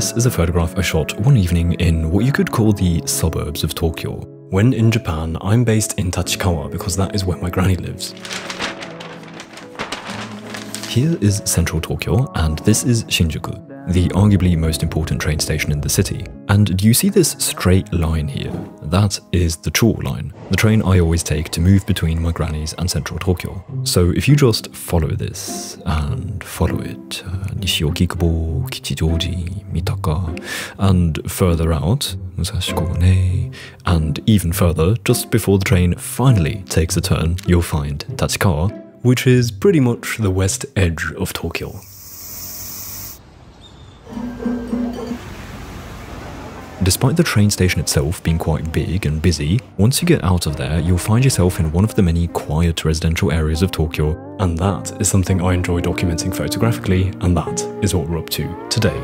This is a photograph I shot one evening in what you could call the suburbs of Tokyo. When in Japan, I'm based in Tachikawa because that is where my granny lives. Here is central Tokyo, and this is Shinjuku, the arguably most important train station in the city. And do you see this straight line here? That is the Chuo line, the train I always take to move between my granny's and central Tokyo. So if you just follow this, and follow it, Nishio-Kikubo, Kichijoji, Mitaka, and further out, Musashiko-ne, and even further, just before the train finally takes a turn, you'll find Tachikawa, which is pretty much the west edge of Tokyo. Despite the train station itself being quite big and busy, once you get out of there, you'll find yourself in one of the many quiet residential areas of Tokyo, and that is something I enjoy documenting photographically, and that is what we're up to today.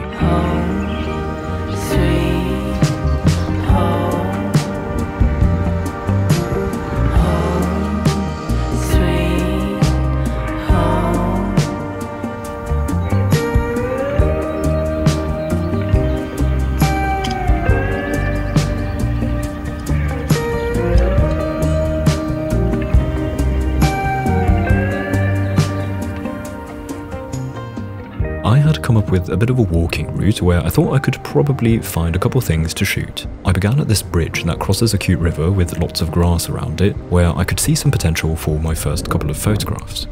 I had come up with a bit of a walking route where I thought I could probably find a couple things to shoot. I began at this bridge that crosses a cute river with lots of grass around it, where I could see some potential for my first couple of photographs.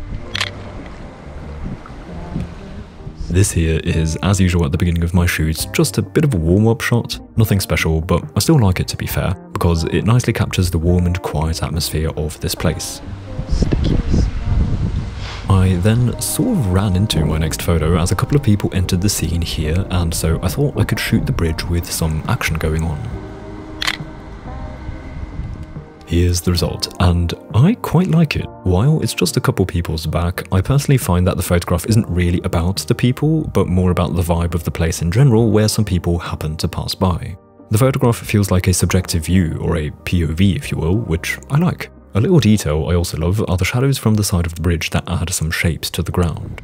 This here is, as usual at the beginning of my shoots, just a bit of a warm-up shot. Nothing special, but I still like it to be fair, because it nicely captures the warm and quiet atmosphere of this place. I then sort of ran into my next photo as a couple of people entered the scene here, and so I thought I could shoot the bridge with some action going on. Here's the result, and I quite like it. While it's just a couple people's back, I personally find that the photograph isn't really about the people, but more about the vibe of the place in general where some people happen to pass by. The photograph feels like a subjective view, or a POV if you will, which I like. A little detail I also love are the shadows from the side of the bridge that add some shapes to the ground.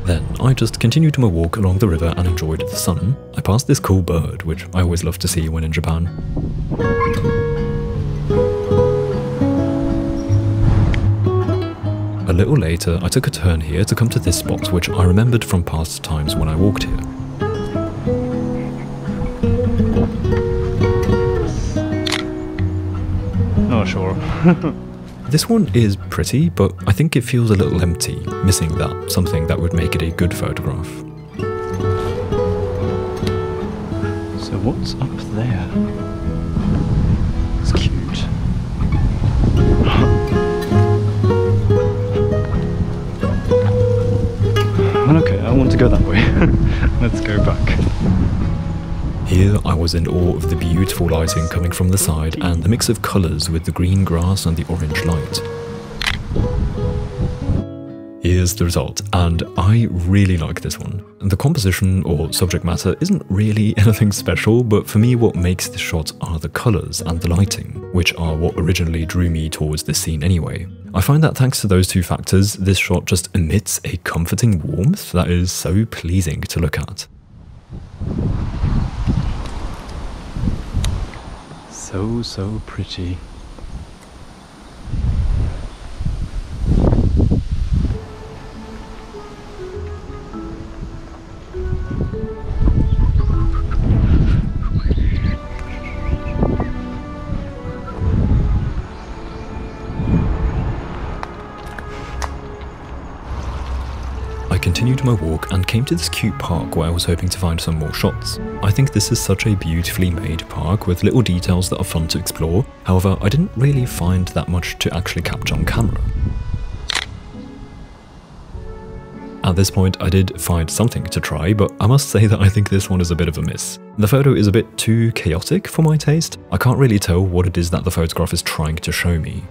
Then I just continued my walk along the river and enjoyed the sun. I passed this cool bird, which I always love to see when in Japan. A little later, I took a turn here to come to this spot, which I remembered from past times when I walked here. Not sure. This one is pretty, but I think it feels a little empty, missing that something that would make it a good photograph. So what's up there? It's cute. Okay, I want to go that way. Let's go back. Here I was in awe of the beautiful lighting coming from the side and the mix of colours with the green grass and the orange light. Here's the result, and I really like this one. The composition or subject matter isn't really anything special, but for me what makes this shot are the colours and the lighting, which are what originally drew me towards this scene anyway. I find that thanks to those two factors, this shot just emits a comforting warmth that is so pleasing to look at. So pretty. I continued my walk and came to this cute park where I was hoping to find some more shots. I think this is such a beautifully made park with little details that are fun to explore, however I didn't really find that much to actually capture on camera. At this point I did find something to try, but I must say that I think this one is a bit of a miss. The photo is a bit too chaotic for my taste. I can't really tell what it is that the photograph is trying to show me.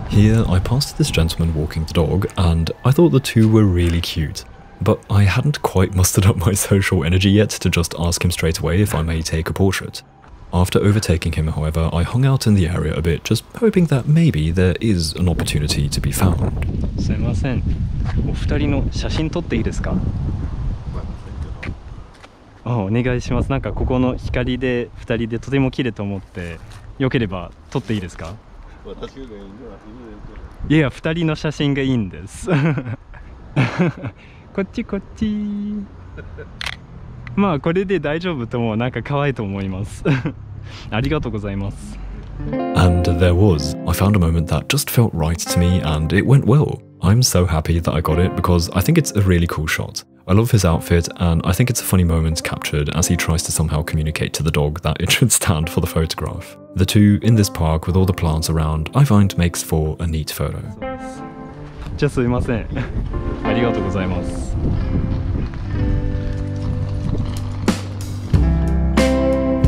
Here I passed this gentleman walking the dog, and I thought the two were really cute. But I hadn't quite mustered up my social energy yet to just ask him straight away if I may take a portrait. After overtaking him, however, I hung out in the area a bit, just hoping that maybe there is an opportunity to be found. すいません。お二人の写真撮っていいですか？お願いします。なんかここの光で二人でとても綺麗と思って、よければ撮っていいですか？いや、二人の写真がいいんです。こっちこっち。まあこれで大丈夫と思う。なんか可愛いと思います。ありがとうございます。And there was. I found a moment that just felt right to me and it went well. I'm so happy that I got it because I think it's a really cool shot. I love his outfit and I think it's a funny moment captured as he tries to somehow communicate to the dog that it should stand for the photograph. The two in this park with all the plants around I find makes for a neat photo. じゃあすいません。ありがとうございます。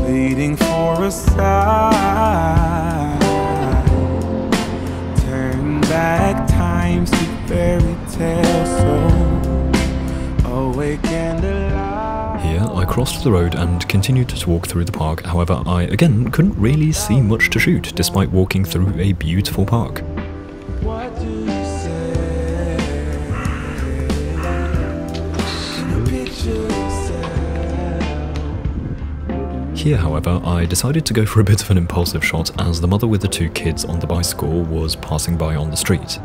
Waiting for a sign, turn back times to fairy tales, so awake and alive. Here I crossed the road and continued to walk through the park. However, I again couldn't really see much to shoot despite walking through a beautiful park. What do you say? Can you picture yourself? Here, however, I decided to go for a bit of an impulsive shot as the mother with the two kids on the bicycle was passing by on the street.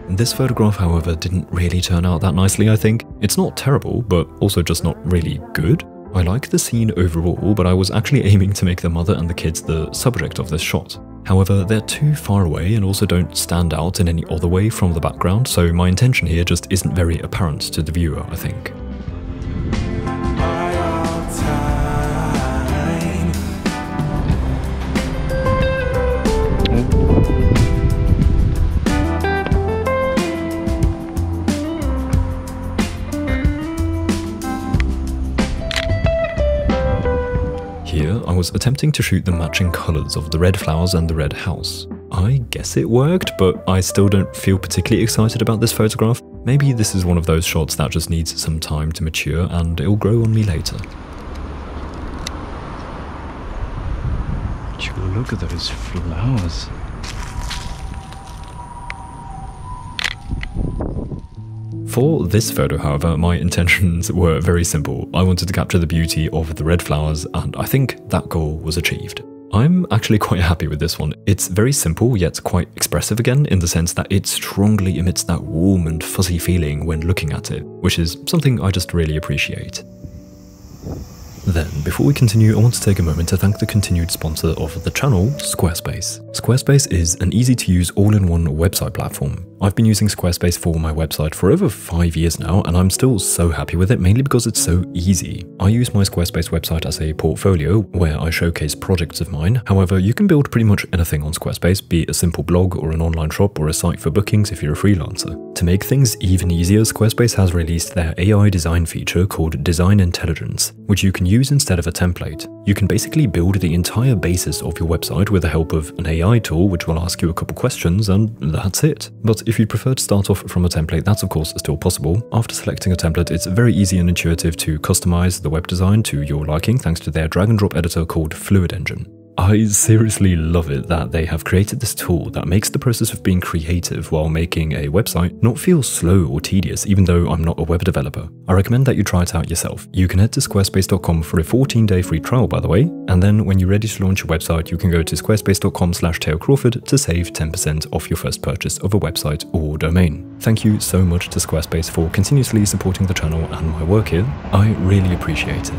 This photograph, however, didn't really turn out that nicely, I think. It's not terrible, but also just not really good. I like the scene overall, but I was actually aiming to make the mother and the kids the subject of this shot. However, they're too far away and also don't stand out in any other way from the background, so my intention here just isn't very apparent to the viewer, I think. Here, I was attempting to shoot the matching colours of the red flowers and the red house. I guess it worked, but I still don't feel particularly excited about this photograph. Maybe this is one of those shots that just needs some time to mature and it'll grow on me later. Look at those flowers. For this photo, however, my intentions were very simple. I wanted to capture the beauty of the red flowers, and I think that goal was achieved. I'm actually quite happy with this one. It's very simple, yet quite expressive again, in the sense that it strongly emits that warm and fuzzy feeling when looking at it, which is something I just really appreciate. Then, before we continue, I want to take a moment to thank the continued sponsor of the channel, Squarespace. Squarespace is an easy-to-use all-in-one website platform. I've been using Squarespace for my website for over 5 years now, and I'm still so happy with it, mainly because it's so easy. I use my Squarespace website as a portfolio, where I showcase projects of mine. However, you can build pretty much anything on Squarespace, be it a simple blog or an online shop or a site for bookings if you're a freelancer. To make things even easier, Squarespace has released their AI design feature called Design Intelligence, which you can use instead of a template. You can basically build the entire basis of your website with the help of an AI tool which will ask you a couple questions, and that's it. But if you'd prefer to start off from a template, that's of course still possible. After selecting a template, it's very easy and intuitive to customize the web design to your liking thanks to their drag and drop editor called Fluid Engine. I seriously love it that they have created this tool that makes the process of being creative while making a website not feel slow or tedious, even though I'm not a web developer. I recommend that you try it out yourself. You can head to squarespace.com for a 14-day free trial, by the way, and then when you're ready to launch your website, you can go to squarespace.com/TeoCrawford to save 10% off your first purchase of a website or domain. Thank you so much to Squarespace for continuously supporting the channel and my work here. I really appreciate it.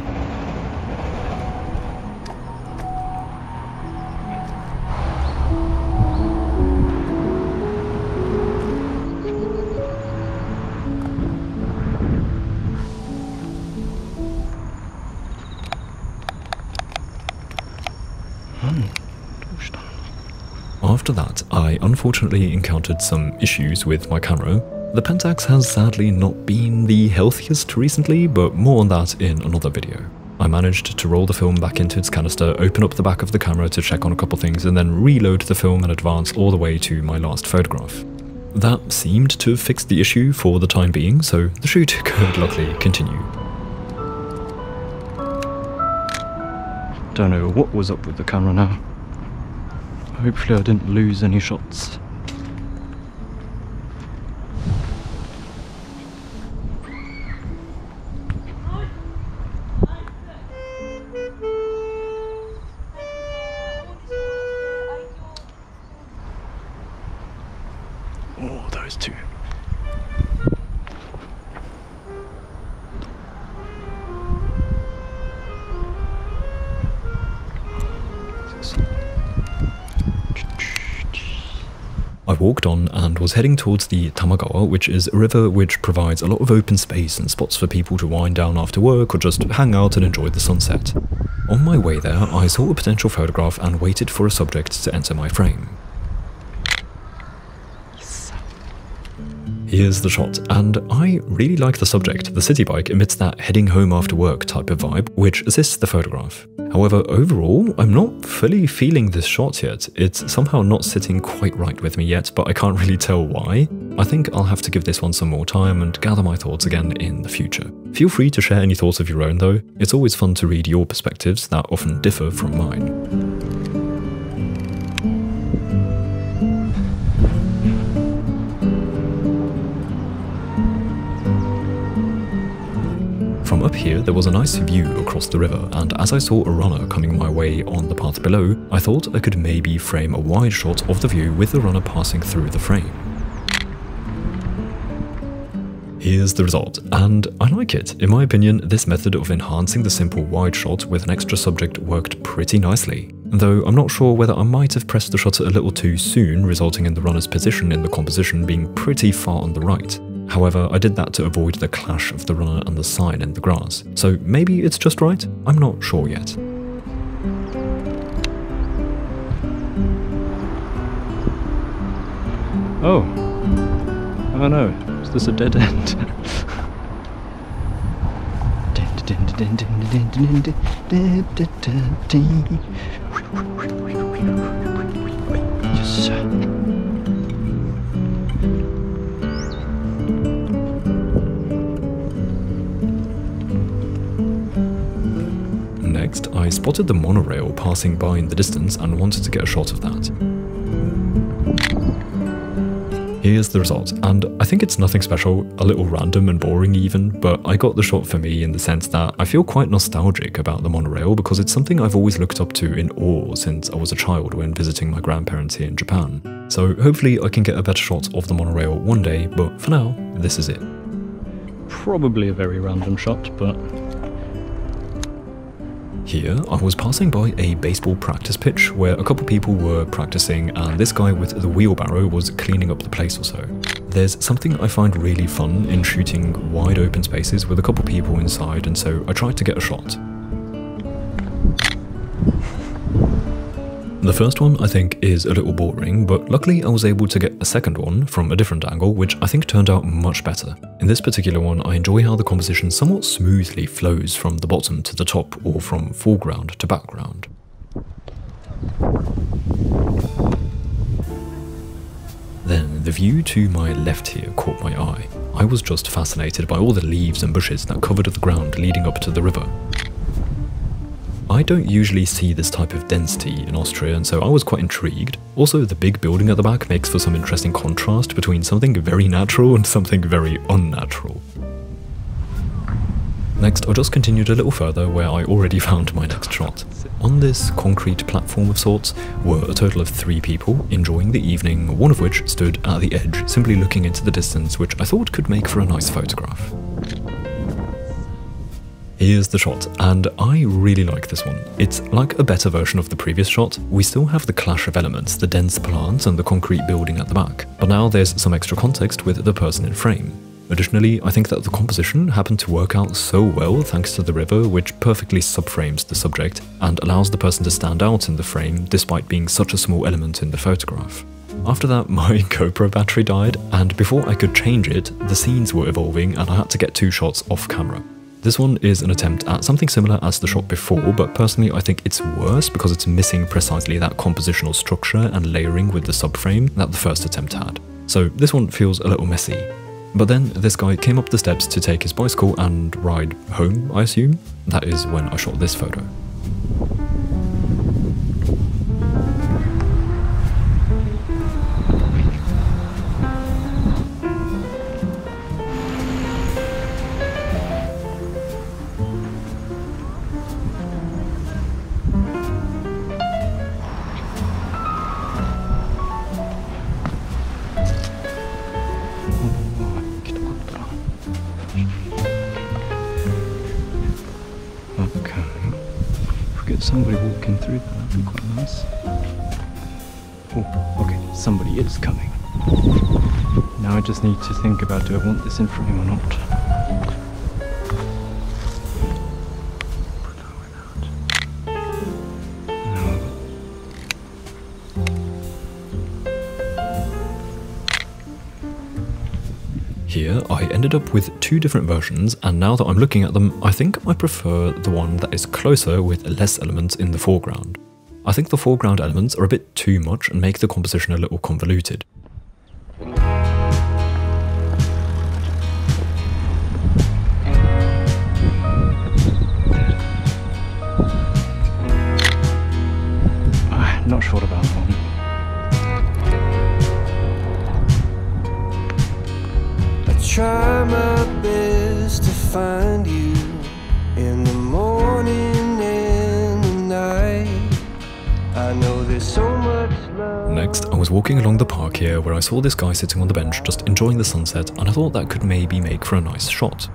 After that, I unfortunately encountered some issues with my camera. The Pentax has sadly not been the healthiest recently, but more on that in another video. I managed to roll the film back into its canister, open up the back of the camera to check on a couple things, and then reload the film in advance all the way to my last photograph. That seemed to have fixed the issue for the time being, so the shoot could luckily continue. Don't know what was up with the camera now. Hopefully I didn't lose any shots. Oh, those two. I walked on and was heading towards the Tamagawa, which is a river which provides a lot of open space and spots for people to wind down after work or just hang out and enjoy the sunset. On my way there, I saw a potential photograph and waited for a subject to enter my frame. Here's the shot, and I really like the subject. The city bike emits that heading home after work type of vibe, which assists the photograph. However, overall, I'm not fully feeling this shot yet. It's somehow not sitting quite right with me yet, but I can't really tell why. I think I'll have to give this one some more time and gather my thoughts again in the future. Feel free to share any thoughts of your own though. It's always fun to read your perspectives that often differ from mine. From up here, there was a nice view across the river, and as I saw a runner coming my way on the path below, I thought I could maybe frame a wide shot of the view with the runner passing through the frame. Here's the result, and I like it. In my opinion, this method of enhancing the simple wide shot with an extra subject worked pretty nicely. Though I'm not sure whether I might have pressed the shutter a little too soon, resulting in the runner's position in the composition being pretty far on the right. However, I did that to avoid the clash of the runner and the sign in the grass, so maybe it's just right? I'm not sure yet. Oh. Oh no, is this a dead end? Yes. Next, I spotted the monorail passing by in the distance and wanted to get a shot of that. Here's the result, and I think it's nothing special, a little random and boring even, but I got the shot for me in the sense that I feel quite nostalgic about the monorail because it's something I've always looked up to in awe since I was a child when visiting my grandparents here in Japan. So hopefully I can get a better shot of the monorail one day, but for now, this is it. Probably a very random shot, but... Here, I was passing by a baseball practice pitch where a couple people were practicing and this guy with the wheelbarrow was cleaning up the place or so. There's something I find really fun in shooting wide open spaces with a couple people inside, and so I tried to get a shot. The first one I think is a little boring, but luckily I was able to get a second one from a different angle, which I think turned out much better. In this particular one, I enjoy how the composition somewhat smoothly flows from the bottom to the top or from foreground to background. Then the view to my left here caught my eye. I was just fascinated by all the leaves and bushes that covered the ground leading up to the river. I don't usually see this type of density in Austria, and so I was quite intrigued. Also, the big building at the back makes for some interesting contrast between something very natural and something very unnatural. Next, I just continued a little further where I already found my next shot. On this concrete platform of sorts were a total of 3 people enjoying the evening, one of which stood at the edge, simply looking into the distance, which I thought could make for a nice photograph. Here's the shot, and I really like this one. It's like a better version of the previous shot. We still have the clash of elements, the dense plants and the concrete building at the back, but now there's some extra context with the person in frame. Additionally, I think that the composition happened to work out so well thanks to the river, which perfectly subframes the subject and allows the person to stand out in the frame despite being such a small element in the photograph. After that, my GoPro battery died, and before I could change it, the scenes were evolving and I had to get 2 shots off camera. This one is an attempt at something similar as the shot before, but personally I think it's worse because it's missing precisely that compositional structure and layering with the subframe that the first attempt had. so this one feels a little messy. But then this guy came up the steps to take his bicycle and ride home, I assume. That is when I shot this photo. Somebody walking through that, that'd be quite nice. Oh, okay, somebody is coming. Now I just need to think about, do I want this in frame or not? Here, I ended up with two different versions, and now that I'm looking at them, I think I prefer the one that is closer with less elements in the foreground. I think the foreground elements are a bit too much and make the composition a little convoluted. Not sure about that one. Try my best to find you in the morning and the night. I know there's so much love. Next, I was walking along the park here where I saw this guy sitting on the bench just enjoying the sunset, and I thought that could maybe make for a nice shot.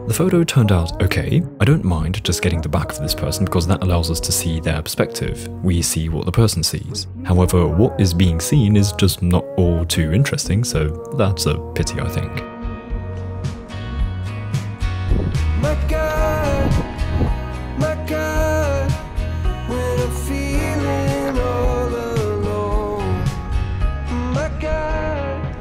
The photo turned out okay. I don't mind just getting the back of this person because that allows us to see their perspective. We see what the person sees. However, what is being seen is just not all too interesting, so that's a pity, I think. My God, when I'm feeling all alone. My God.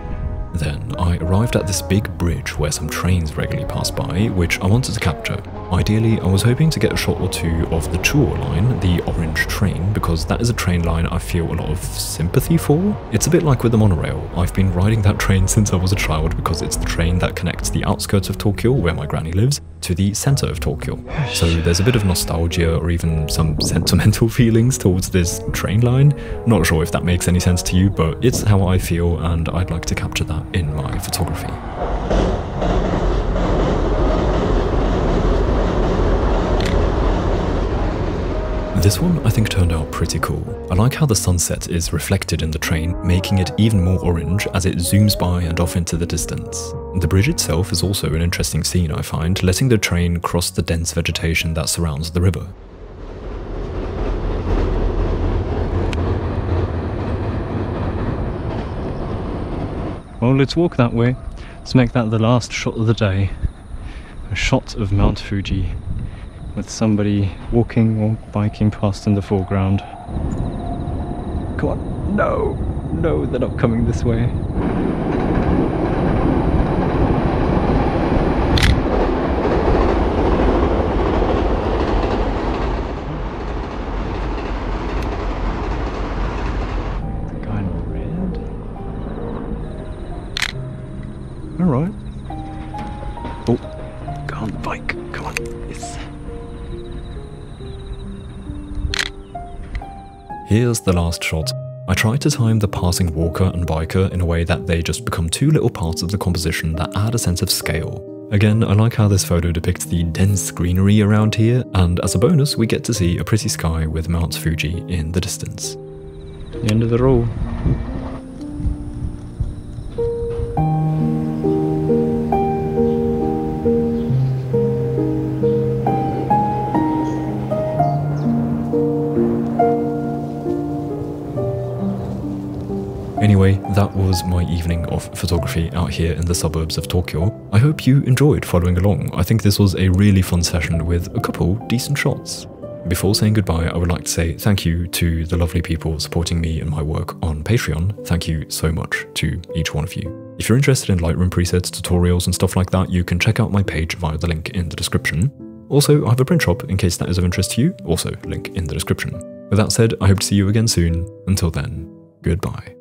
Then I arrived at this big bridge where some trains regularly pass by, which I wanted to capture. Ideally, I was hoping to get a shot or two of the Chuo line, the orange train, because that is a train line I feel a lot of sympathy for. It's a bit like with the monorail. I've been riding that train since I was a child because it's the train that connects the outskirts of Tokyo, where my granny lives, to the center of Tokyo. So there's a bit of nostalgia or even some sentimental feelings towards this train line. Not sure if that makes any sense to you, but it's how I feel and I'd like to capture that in my photography. This one I think turned out pretty cool. I like how the sunset is reflected in the train, making it even more orange as it zooms by and off into the distance. The bridge itself is also an interesting scene, I find, letting the train cross the dense vegetation that surrounds the river. Well, let's walk that way. Let's make that the last shot of the day. A shot of Mount Fuji with somebody walking or biking past in the foreground. Come on. No! No, they're not coming this way. The guy in red? Alright. Oh, go on the bike. Come on. Yes. Here's the last shot. I tried to time the passing walker and biker in a way that they just become two little parts of the composition that add a sense of scale. Again, I like how this photo depicts the dense greenery around here, and as a bonus we get to see a pretty sky with Mount Fuji in the distance. The end of the roll. Anyway, that was my evening of photography out here in the suburbs of Tokyo. I hope you enjoyed following along. I think this was a really fun session with a couple decent shots. Before saying goodbye, I would like to say thank you to the lovely people supporting me and my work on Patreon. Thank you so much to each one of you. If you're interested in Lightroom presets, tutorials and stuff like that, you can check out my page via the link in the description. Also, I have a print shop in case that is of interest to you, also link in the description. With that said, I hope to see you again soon. Until then, goodbye.